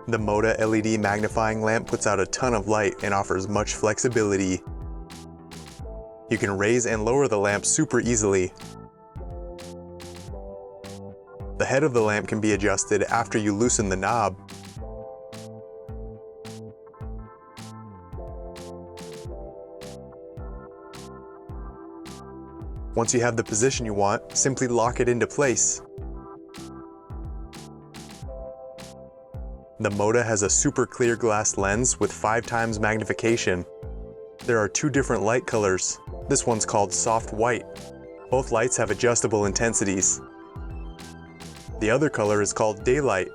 The Moda LED magnifying lamp puts out a ton of light and offers much flexibility. You can raise and lower the lamp super easily. The head of the lamp can be adjusted after you loosen the knob. Once you have the position you want, simply lock it into place. The Moda has a super clear glass lens with 5 times magnification. There are 2 different light colors. This one's called soft white. Both lights have adjustable intensities. The other color is called daylight.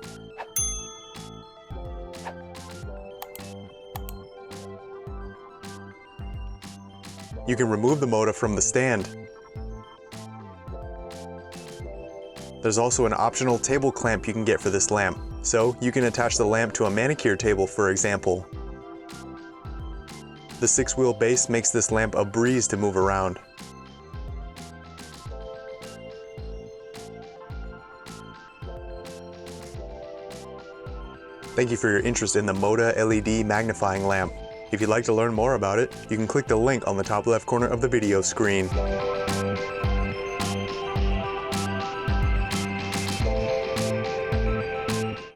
You can remove the Moda from the stand. There's also an optional table clamp you can get for this lamp, so you can attach the lamp to a manicure table, for example. The 6-wheel base makes this lamp a breeze to move around. Thank you for your interest in the Moda LED magnifying lamp. If you'd like to learn more about it, you can click the link on the top left corner of the video screen.